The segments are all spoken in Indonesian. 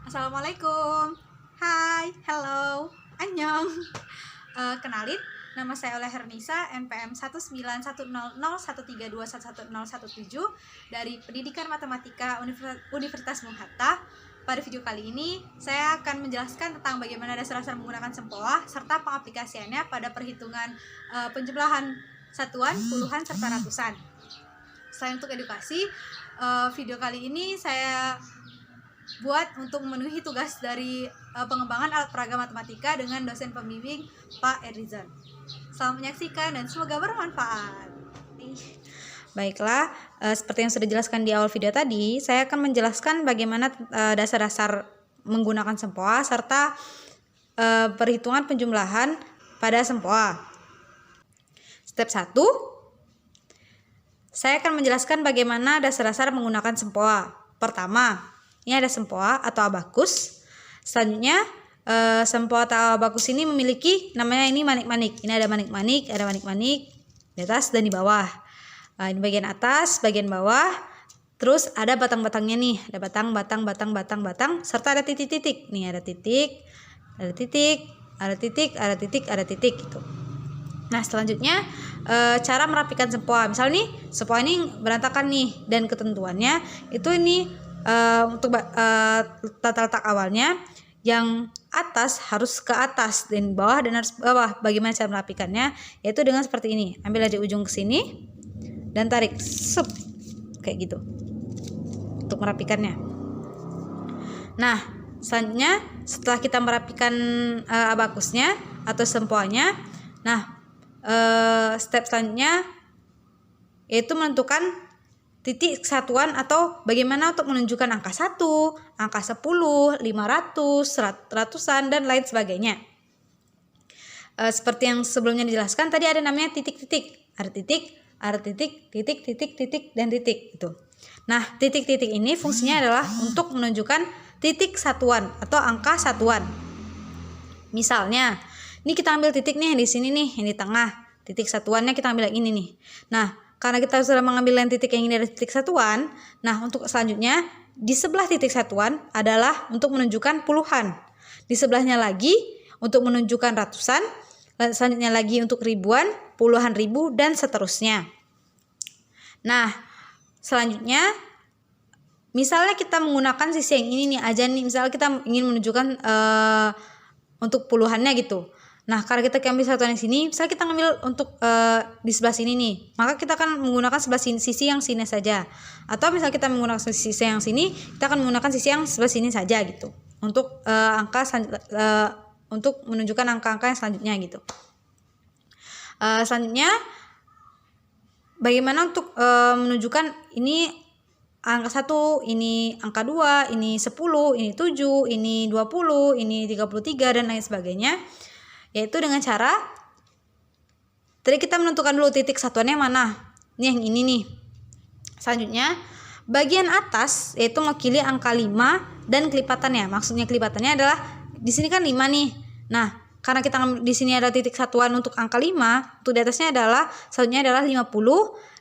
Assalamualaikum. Hai, hello, annyeong. Kenalin, nama saya Oleh Hernisa, NPM 1910013211117 dari Pendidikan Matematika Universitas Bung Hatta. Pada video kali ini, saya akan menjelaskan tentang bagaimana dasar-dasar menggunakan sempoa serta pengaplikasiannya pada perhitungan penjumlahan satuan, puluhan, serta ratusan. Selain untuk edukasi, video kali ini saya buat untuk memenuhi tugas dari pengembangan alat peraga matematika dengan dosen pembimbing Pak Erizan. Selamat menyaksikan dan semoga bermanfaat. Baiklah, seperti yang sudah dijelaskan di awal video tadi, saya akan menjelaskan bagaimana dasar-dasar menggunakan sempoa serta perhitungan penjumlahan pada sempoa. Step 1, saya akan menjelaskan bagaimana dasar-dasar menggunakan sempoa. Pertama, ini ada sempoa atau abakus. Selanjutnya sempoa atau abakus ini memiliki namanya ini manik-manik. Ini ada manik-manik, ada manik-manik di atas dan di bawah. Ini bagian atas, bagian bawah. Terus ada batang-batangnya nih, ada batang, serta ada titik-titik. Nih ada titik, ada titik, ada titik, ada titik, ada titik gitu. Nah, selanjutnya cara merapikan sempoa. Misalnya nih, sempoa ini berantakan nih dan ketentuannya itu ini untuk tata letak awalnya yang atas harus ke atas dan bawah dan harus bawah. Bagaimana cara merapikannya? Yaitu dengan seperti ini. Ambil aja ujung ke sini dan tarik sup kayak gitu untuk merapikannya. Nah, selanjutnya setelah kita merapikan abakusnya atau sempoanya, nah step selanjutnya yaitu menentukan titik satuan atau bagaimana untuk menunjukkan angka 1, angka 10, 500, ratusan, dan lain sebagainya. Seperti yang sebelumnya dijelaskan, tadi ada namanya titik-titik. Ada titik, ada titik, titik, titik, titik, dan titik. Gitu. Nah, titik-titik ini fungsinya adalah untuk menunjukkan titik satuan atau angka satuan. Misalnya, ini kita ambil titik nih di sini nih, yang di tengah. Titik satuannya kita ambil yang ini nih. Nah, karena kita sudah mengambil yang titik yang ini dari titik satuan, nah untuk selanjutnya di sebelah titik satuan adalah untuk menunjukkan puluhan. Di sebelahnya lagi untuk menunjukkan ratusan, dan selanjutnya lagi untuk ribuan, puluhan ribu, dan seterusnya. Nah, selanjutnya misalnya kita menggunakan sisi yang ini nih aja nih, misalnya kita ingin menunjukkan untuk puluhannya gitu. Nah, karena kita ambil satuan yang sini, misalnya kita ngambil untuk di sebelah sini nih, maka kita akan menggunakan sebelah sisi yang sini saja. Atau misalnya kita menggunakan sisi yang sini, kita akan menggunakan sisi yang sebelah sini saja gitu. Untuk untuk menunjukkan angka-angka yang selanjutnya gitu. Selanjutnya, bagaimana untuk menunjukkan ini angka 1, ini angka 2, ini 10, ini 7, ini 20, ini 33, dan lain sebagainya. Yaitu dengan cara tadi kita menentukan dulu titik satuannya mana. Ini yang ini nih. Selanjutnya bagian atas yaitu mewakili angka 5 dan kelipatannya. Maksudnya kelipatannya adalah di sini kan 5 nih. Nah, karena kita di sini ada titik satuan untuk angka 5, untuk di atasnya adalah selanjutnya adalah 50,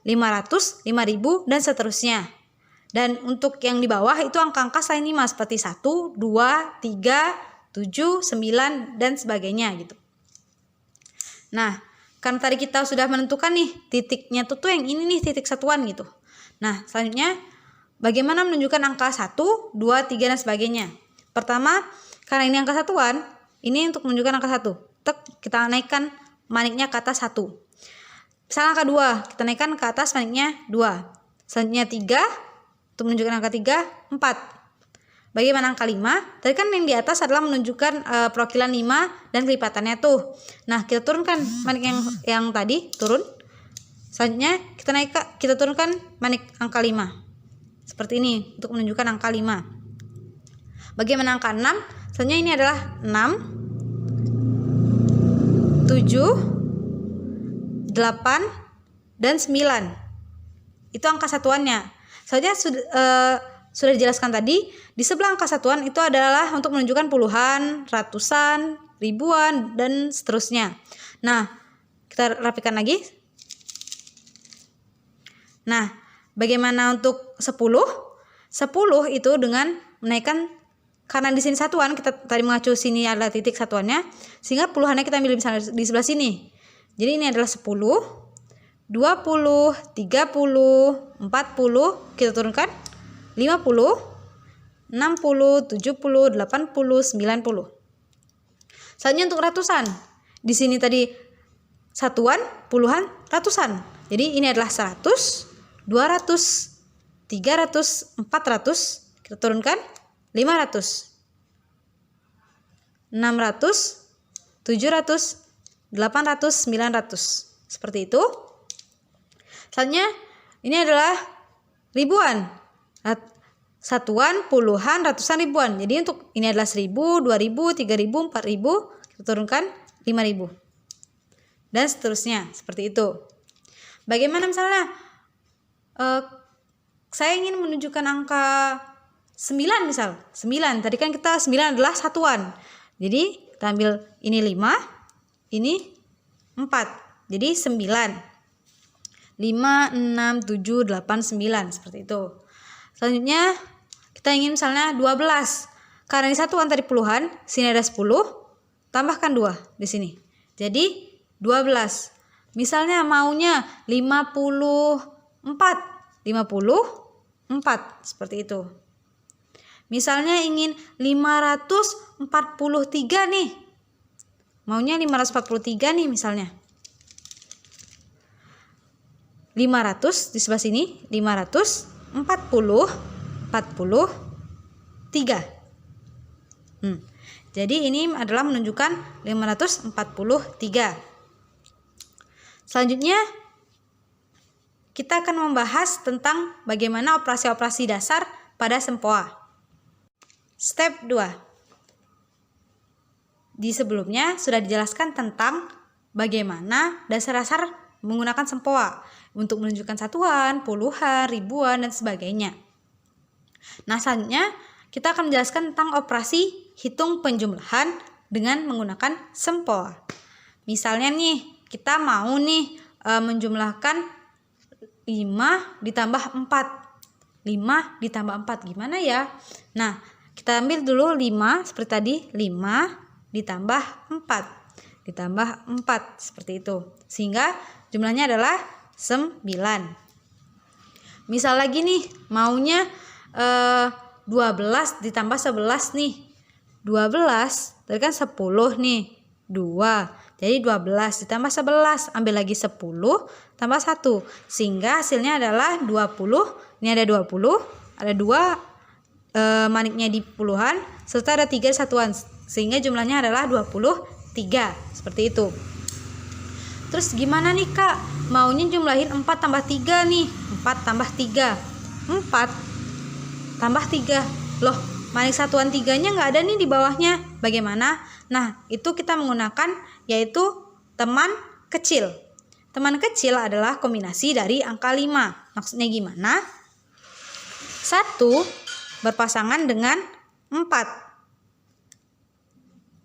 500, 5000 dan seterusnya. Dan untuk yang di bawah itu angka-angka selain 5 seperti 1, 2, 3, 7, 9, dan sebagainya gitu. Nah, kan tadi kita sudah menentukan nih titiknya tuh yang ini nih titik satuan gitu. Nah, selanjutnya bagaimana menunjukkan angka 1, 2, 3, dan sebagainya. Pertama, karena ini angka satuan, ini untuk menunjukkan angka 1. Kita naikkan maniknya ke atas 1. Misalnya angka 2, kita naikkan ke atas maniknya 2. Selanjutnya 3, untuk menunjukkan angka 3, 4. Bagaimana angka 5? Tadi kan yang di atas adalah menunjukkan perwakilan 5 dan kelipatannya tuh. Nah, kita turunkan manik yang tadi, turun. Selanjutnya kita turunkan manik angka 5. Seperti ini untuk menunjukkan angka 5. Bagaimana angka 6? Selanjutnya ini adalah 6, 7, 8, dan 9. Itu angka satuannya. Selanjutnya sudah dijelaskan tadi, di sebelah angka satuan itu adalah untuk menunjukkan puluhan, ratusan, ribuan, dan seterusnya. Nah, kita rapikan lagi. Nah, bagaimana untuk 10? 10 itu dengan menaikkan karena di sini satuan, kita tadi mengacu sini adalah titik satuannya, sehingga puluhannya kita ambil misalnya di sebelah sini. Jadi ini adalah 10, 20, 30, 40, kita turunkan 50, 60, 70, 80, 90. Selanjutnya untuk ratusan. Di sini tadi satuan, puluhan, ratusan. Jadi ini adalah 100, 200, 300, 400. Kita turunkan 500, 600, 700, 800, 900. Seperti itu. Selanjutnya ini adalah ribuan. Satuan, puluhan, ratusan, ribuan. Jadi untuk ini adalah 1000, 2000, 3000, 4000. Kita turunkan 5000. Dan seterusnya. Seperti itu. Bagaimana misalnya saya ingin menunjukkan angka 9 misal. 9. Tadi kan kita 9 adalah satuan. Jadi kita ambil ini 5. Ini 4. Jadi 9. 5, 6, 7, 8, 9. Seperti itu. Selanjutnya kita ingin misalnya 12. Karena ini satuan tadi puluhan. Sini ada 10. Tambahkan 2 di sini. Jadi 12. Misalnya maunya 54. 54. Seperti itu. Misalnya ingin 543 nih. Maunya 543 nih misalnya. 500 di sebelah sini. 543. Jadi ini adalah menunjukkan 543. Selanjutnya kita akan membahas tentang bagaimana operasi-operasi dasar pada sempoa. Step 2. Di sebelumnya sudah dijelaskan tentang bagaimana dasar-dasar menggunakan sempoa untuk menunjukkan satuan, puluhan, ribuan, dan sebagainya. Nah, selanjutnya kita akan menjelaskan tentang operasi hitung penjumlahan dengan menggunakan sempoa. Misalnya nih, kita mau nih menjumlahkan 5 ditambah 4. 5 ditambah 4 gimana ya? Nah, kita ambil dulu 5 seperti tadi. 5 ditambah 4. Ditambah 4 seperti itu. Sehingga jumlahnya adalah 9. Misal lagi nih, maunya 12 ditambah 11 nih. 12 tadi kan 10 nih. 2. Jadi 12 ditambah 11, ambil lagi 10 tambah 1. Sehingga hasilnya adalah 20. Ini ada 20, ada 2 maniknya di puluhan, serta ada 3 satuan. Sehingga jumlahnya adalah 23. Seperti itu. Terus gimana nih Kak? Maunya jumlahin 4 tambah 3 nih. 4 tambah 3. 4 tambah 3. Loh, manik satuan 3-nya nggak ada nih di bawahnya. Bagaimana? Nah, itu kita menggunakan yaitu teman kecil. Teman kecil adalah kombinasi dari angka 5. Maksudnya gimana? 1 berpasangan dengan 4.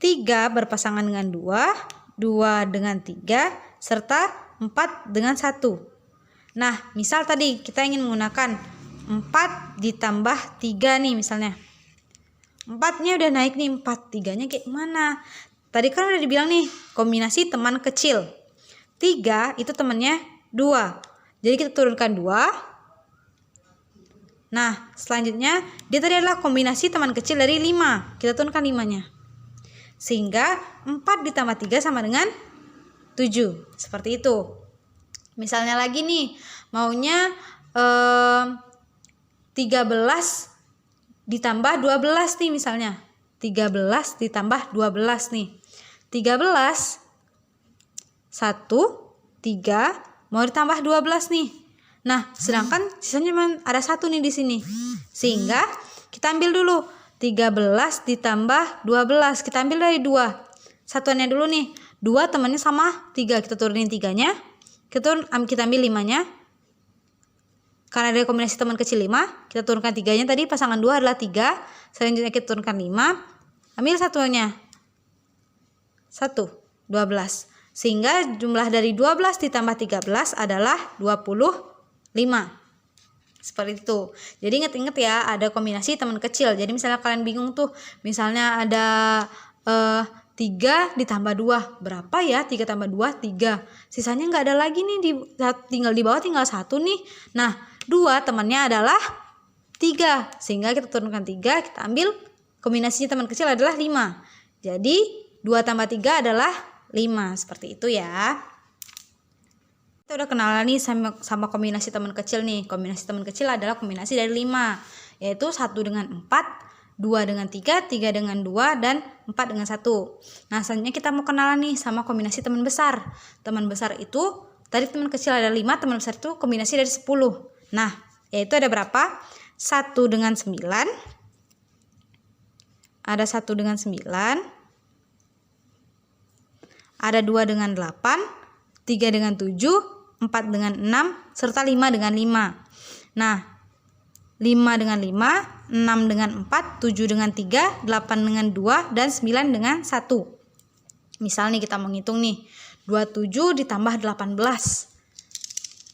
3 berpasangan dengan 2. 2 dengan 3. Serta 4 dengan 1. Nah, misal tadi kita ingin menggunakan 4 ditambah 3 nih misalnya. 4-nya udah naik nih, 4. 3-nya kayak mana? Tadi kan udah dibilang nih, kombinasi teman kecil. 3 itu temannya 2. Jadi kita turunkan 2. Nah, selanjutnya dia tadi adalah kombinasi teman kecil dari 5. Kita turunkan 5-nya. Sehingga 4 ditambah 3 sama dengan 7. Seperti itu. Misalnya lagi nih, maunya 13 ditambah 12 nih misalnya. 13 ditambah 12 nih. 13 1 3 mau ditambah 12 nih. Nah, sedangkan sisanya cuma ada 1 nih di sini. Sehingga kita ambil dulu 13 ditambah 12. Kita ambil dari 2. Satuannya dulu nih. 2 temannya sama 3. Kita turunin 3-nya. Kita ambil 5-nya. Karena ada kombinasi teman kecil 5, kita turunkan 3-nya tadi, pasangan 2 adalah 3. Selanjutnya kita turunkan 5, ambil satunya. 1, 12. Sehingga jumlah dari 12 ditambah 13 adalah 25. Seperti itu. Jadi inget-inget ya, ada kombinasi teman kecil. Jadi misalnya kalian bingung tuh, misalnya ada 3 ditambah 2, berapa ya? 3 tambah 2, 3. Sisanya nggak ada lagi nih, tinggal di bawah tinggal 1 nih. Nah, 2 temannya adalah 3. Sehingga kita turunkan 3, kita ambil kombinasinya teman kecil adalah 5. Jadi 2 tambah 3 adalah 5. Seperti itu ya. Kita udah kenalan nih sama kombinasi teman kecil nih. Kombinasi teman kecil adalah kombinasi dari 5, yaitu 1 dengan 4, 2 dengan 3, 3 dengan 2, dan 4 dengan 1. Nah, selanjutnya kita mau kenalan nih sama kombinasi teman besar. Teman besar itu, tadi teman kecil ada 5, teman besar itu kombinasi dari 10. Nah, yaitu ada berapa? 1 dengan 9, ada 1 dengan 9, ada 2 dengan 8, 3 dengan 7, 4 dengan 6, serta 5 dengan 5. Nah, 5 dengan 5, 6 dengan 4, 7 dengan 3, 8 dengan 2, dan 9 dengan 1. Misal nih kita menghitung nih, 27 ditambah 18,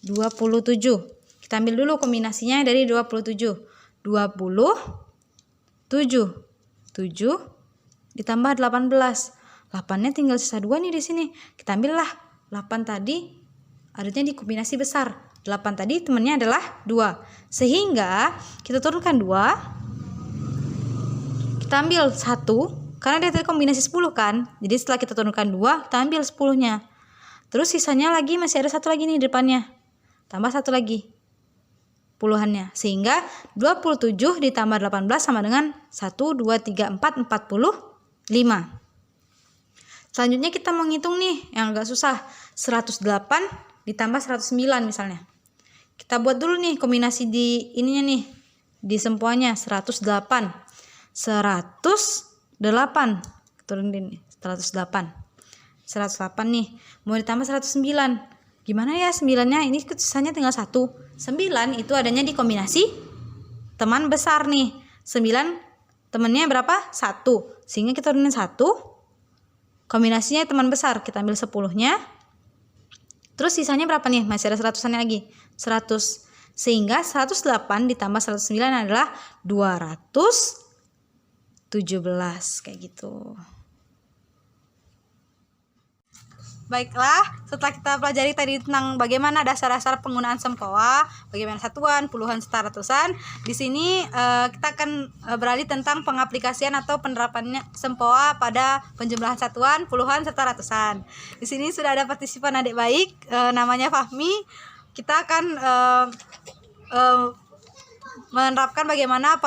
27. Kita ambil dulu kombinasinya dari 27. 27, 7 ditambah 18. 8-nya tinggal sisa 2 nih di sini. Kita ambillah 8 tadi, adanya di kombinasi besar. 8 tadi temannya adalah 2. Sehingga kita turunkan 2. Kita ambil 1. Karena dia tadi kombinasi 10 kan. Jadi setelah kita turunkan 2, kita ambil 10-nya. Terus sisanya lagi masih ada 1 lagi nih di depannya. Tambah 1 lagi puluhannya. Sehingga 27 ditambah 18 sama dengan 1, 2, 3, 4, 45. Selanjutnya kita menghitung nih yang agak susah. 108 ditambah 109 misalnya. Kita buat dulu nih kombinasi di ininya nih, di sempoanya. 108, 108, turunin nih, 108 nih, mau ditambah 109. Gimana ya 9-nya? Ini sisanya tinggal 1. 9 itu adanya di kombinasi teman besar nih. 9 temannya berapa? 1. Sehingga kita turunin 1. Kombinasinya teman besar, kita ambil 10-nya. Terus sisanya berapa nih? Masih ada 100-annya lagi. 100. Sehingga 108 ditambah 109 adalah 217. Kayak gitu. Baiklah, setelah kita pelajari tadi tentang bagaimana dasar-dasar penggunaan sempoa, bagaimana satuan, puluhan, serta ratusan, di sini kita akan beralih tentang pengaplikasian atau penerapannya sempoa pada penjumlahan satuan, puluhan, serta ratusan. Di sini sudah ada partisipan adik baik, namanya Fahmi. Kita akan menerapkan bagaimana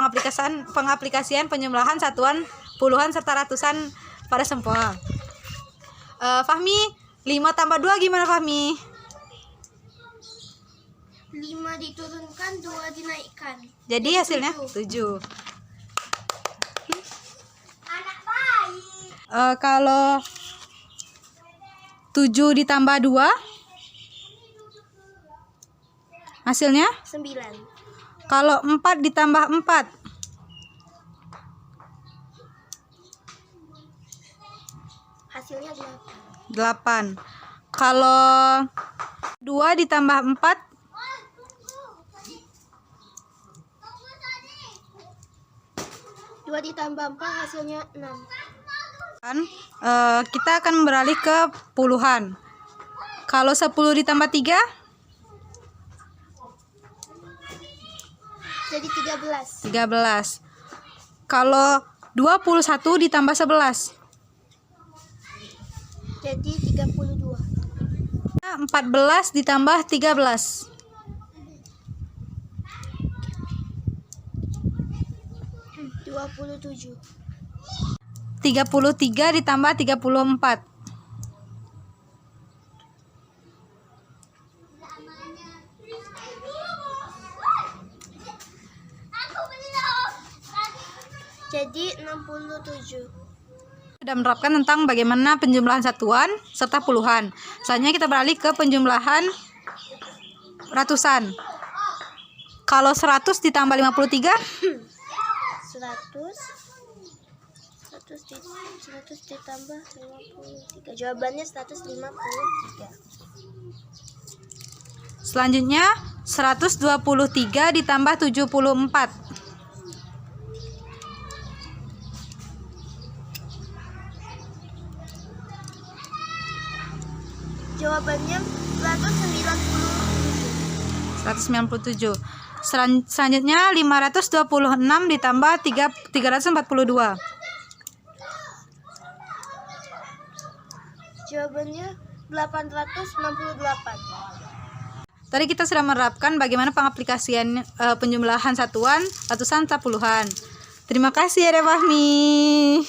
pengaplikasian penjumlahan satuan, puluhan, serta ratusan pada sempoa. Fahmi, 5 tambah 2 gimana Fahmi? 5 diturunkan, 2 dinaikkan. Jadi hasilnya 7. Anak baik. Kalau 7 ditambah 2 hasilnya 9. Kalau 4 ditambah 4 Hasilnya 8. Kalau 2 ditambah 4 2 ditambah 4 hasilnya 6. Kita akan beralih ke puluhan. Kalau 10 ditambah 3 jadi 13. Kalau 21 ditambah 11 jadi 32. 14 ditambah 13 27. 33 ditambah 34 jadi 67. Sudah menerapkan tentang bagaimana penjumlahan satuan serta puluhan. Selanjutnya kita beralih ke penjumlahan ratusan. Kalau 100 ditambah 53 100 ditambah 53. Jawabannya 153. Selanjutnya 123 ditambah 74. Jawabannya 197. 197. Selanjutnya 526 ditambah 342. Jawabannya 868. Tadi kita sudah menerapkan bagaimana pengaplikasian penjumlahan satuan, ratusan, atau puluhan. Terima kasih ya Fahmi.